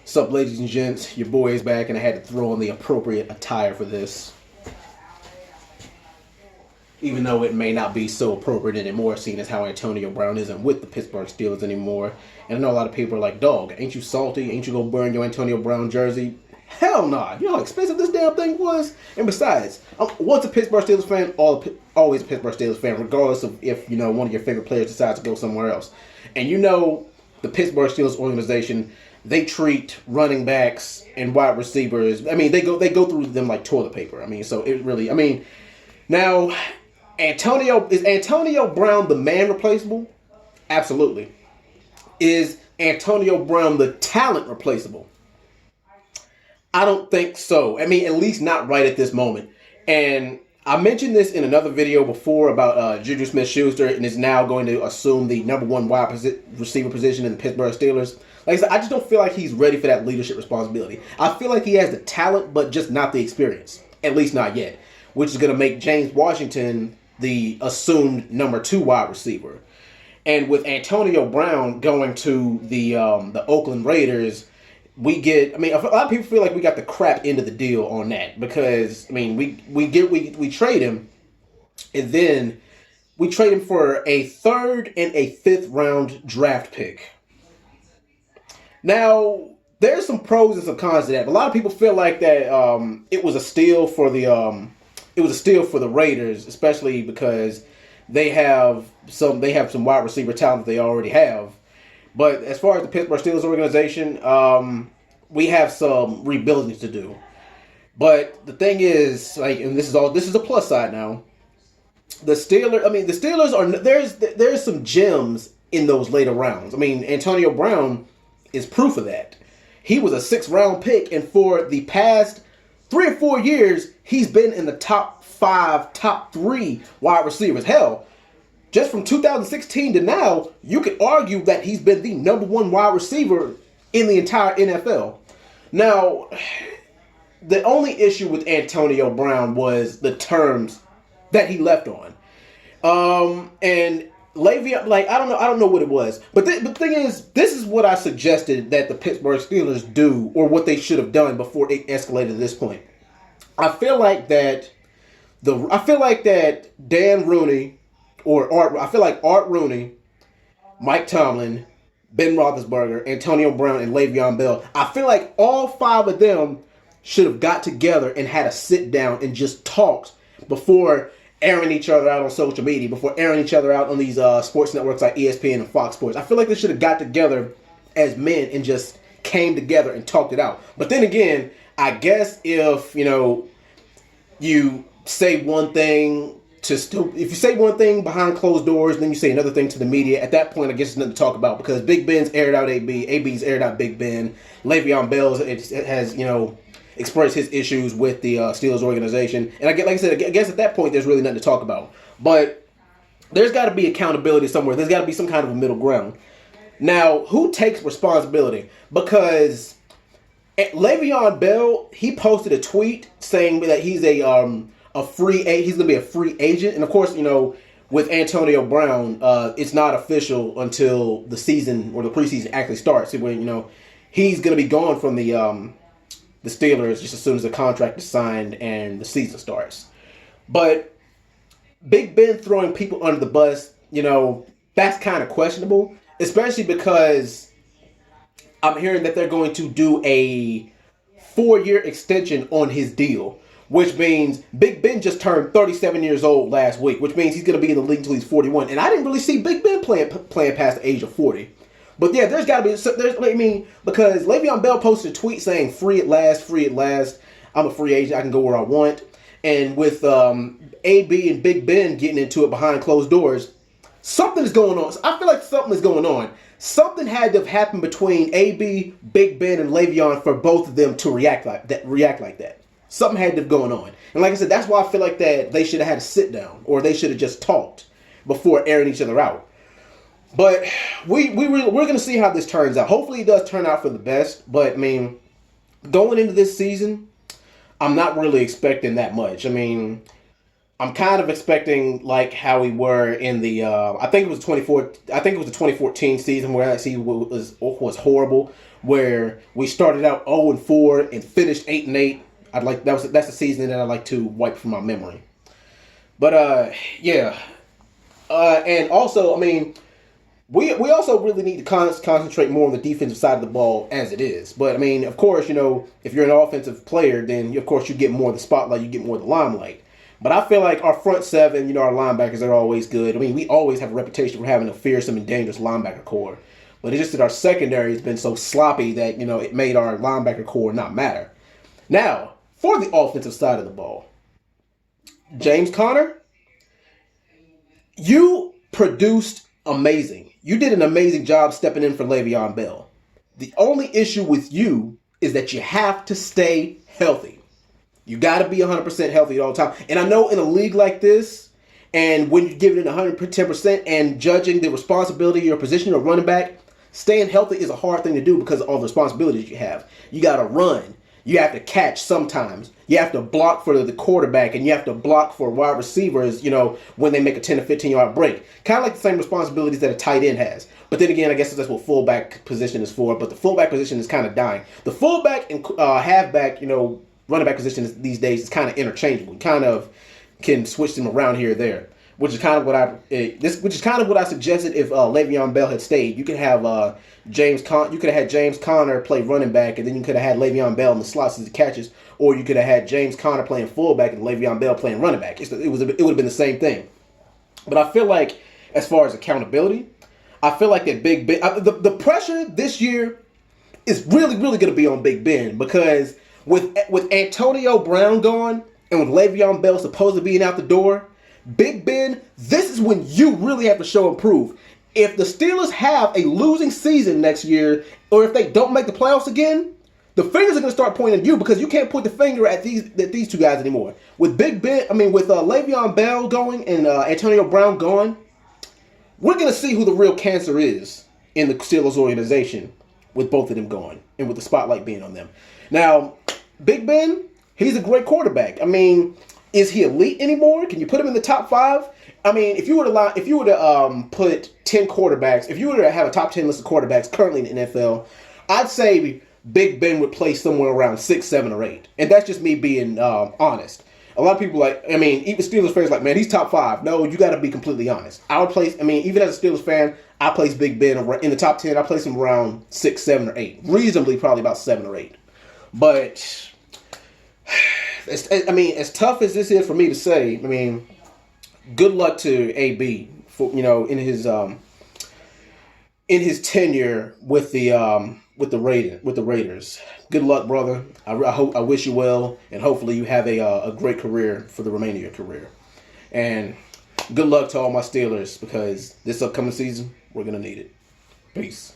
Sup, ladies and gents, your boy is back, and I had to throw on the appropriate attire for this. Even though it may not be so appropriate anymore, seeing as how Antonio Brown isn't with the Pittsburgh Steelers anymore. And I know a lot of people are like, dog, ain't you salty? Ain't you gonna burn your Antonio Brown jersey? Hell nah. You know how expensive this damn thing was? And besides, I'm once a Pittsburgh Steelers fan, always a Pittsburgh Steelers fan, regardless of if, one of your favorite players decides to go somewhere else. And the Pittsburgh Steelers organization, they treat running backs and wide receivers, they go through them like toilet paper. Now, is Antonio Brown the man replaceable? Absolutely. Is Antonio Brown the talent replaceable? I don't think so. At least not right at this moment. And I mentioned this in another video before about Juju Smith-Schuster, and is now going to assume the number one wide receiver position in the Pittsburgh Steelers. Like I said, I just don't feel like he's ready for that leadership responsibility. I feel like he has the talent, but just not the experience. At least not yet. Which is going to make James Washington the assumed number 2 wide receiver. And with Antonio Brown going to the Oakland Raiders, we get, a lot of people feel like we got the crap end of the deal on that, because we trade him, and then we trade him for a 3rd and a 5th round draft pick. Now, there's some pros and some cons to that. A lot of people feel like that it was a steal for the Raiders, especially because they have some wide receiver talent that they already have. But as far as the Pittsburgh Steelers organization, we have some rebuilding to do. But the thing is, and this is a plus side now. The Steelers are there's some gems in those later rounds. Antonio Brown is proof of that. He was a 6th round pick, and for the past 3 or 4 years, he's been in the top 5, top 3 wide receivers. Hell, just from 2016 to now, you could argue that he's been the number 1 wide receiver in the entire NFL. Now, the only issue with Antonio Brown was the terms that he left on. And Le'Veon, I don't know what it was. But the thing is, this is what I suggested that the Pittsburgh Steelers do, or what they should have done before it escalated to this point. I feel like that Dan Rooney, Art Rooney, Mike Tomlin, Ben Roethlisberger, Antonio Brown, and Le'Veon Bell, I feel like all 5 of them should have got together and had a sit down and just talked before airing each other out on social media, before airing each other out on these sports networks like ESPN and Fox Sports. I feel like they should have got together as men and just came together and talked it out. But then again, I guess if you say one thing if you say one thing behind closed doors, then you say another thing to the media, at that point I guess there's nothing to talk about, because Big Ben's aired out AB's aired out Big Ben, Le'Veon Bell has expressed his issues with the Steelers organization, and I guess at that point there's really nothing to talk about. But there's got to be accountability somewhere. There's got to be some kind of a middle ground. Now, who takes responsibility? Because Le'Veon Bell, he posted a tweet saying that he's he's going to be a free agent. And of course, with Antonio Brown, it's not official until the season or the preseason actually starts. When, he's going to be gone from the Steelers just as soon as the contract is signed and the season starts. But Big Ben throwing people under the bus, that's kind of questionable, especially because I'm hearing that they're going to do a 4-year extension on his deal, which means Big Ben just turned 37 years old last week, which means he's going to be in the league until he's 41. And I didn't really see Big Ben playing past the age of 40. But yeah, there's got to be, because Le'Veon Bell posted a tweet saying, free at last, I'm a free agent, I can go where I want. And with AB and Big Ben getting into it behind closed doors, something is going on. So I feel like something is going on. Something had to have happened between AB, Big Ben, and Le'Veon for both of them to react like that. Something had to have gone on. And like I said, that's why I feel like that they should have had a sit down, or they should have just talked before airing each other out. But we're going to see how this turns out. Hopefully it does turn out for the best. But, going into this season, I'm not really expecting that much. I'm kind of expecting like how we were in the I think it was the 2014 season, where that season was horrible, where we started out 0-4 and finished 8-8. That's the season that I like to wipe from my memory. But yeah, and also, I mean, we also really need to concentrate more on the defensive side of the ball as it is. But I mean, of course, if you're an offensive player, then of course you get more of the spotlight, you get more of the limelight. But I feel like our front seven, our linebackers are always good. I mean, we always have a reputation for having a fearsome and dangerous linebacker core. But it's just that our secondary has been so sloppy that, it made our linebacker core not matter. Now, for the offensive side of the ball, James Conner, you produced amazing. You did an amazing job stepping in for Le'Veon Bell. The only issue with you is that you have to stay healthy. You got to be 100% healthy at all time. And I know in a league like this, and when you're giving it 110% and judging the responsibility of your position of running back, staying healthy is a hard thing to do because of all the responsibilities you have. You got to run. You have to catch sometimes. You have to block for the quarterback, and you have to block for wide receivers, when they make a 10 or 15-yard break. Kind of like the same responsibilities that a tight end has. But then again, I guess that's what fullback position is for. But the fullback position is kind of dying. The fullback and halfback, running back position these days is kind of interchangeable. You kind of can switch them around here or there, which is kind of what I suggested if Le'Veon Bell had stayed. You could have James Conner play running back, and then you could have had Le'Veon Bell in the slots as the catches, or you could have had James Conner playing fullback and Le'Veon Bell playing running back. It would have been the same thing. But I feel like as far as accountability, I feel like that Big Ben, the pressure this year is really, really going to be on Big Ben because with Antonio Brown gone and with Le'Veon Bell supposed to being out the door, Big Ben, this is when you really have to show and prove. If the Steelers have a losing season next year, or if they don't make the playoffs again, the fingers are going to start pointing at you because you can't point the finger at these two guys anymore. With with Le'Veon Bell going and Antonio Brown gone, we're going to see who the real cancer is in the Steelers organization with both of them gone and with the spotlight being on them. Now, Big Ben, he's a great quarterback. I mean, is he elite anymore? Can you put him in the top 5? I mean, if you were to put 10 quarterbacks, if you were to have a top 10 list of quarterbacks currently in the NFL, I'd say Big Ben would play somewhere around 6, 7, or 8. And that's just me being honest. A lot of people even Steelers fans man, he's top 5. No, you got to be completely honest. Even as a Steelers fan, I place Big Ben in the top 10. I place him around 6, 7, or 8. Reasonably, probably about 7 or 8. But as tough as this is for me to say, good luck to AB for in his tenure with the Raiders. Good luck, brother. I wish you well, and hopefully you have a great career for the remainder of your career. And good luck to all my Steelers because this upcoming season we're gonna need it. Peace.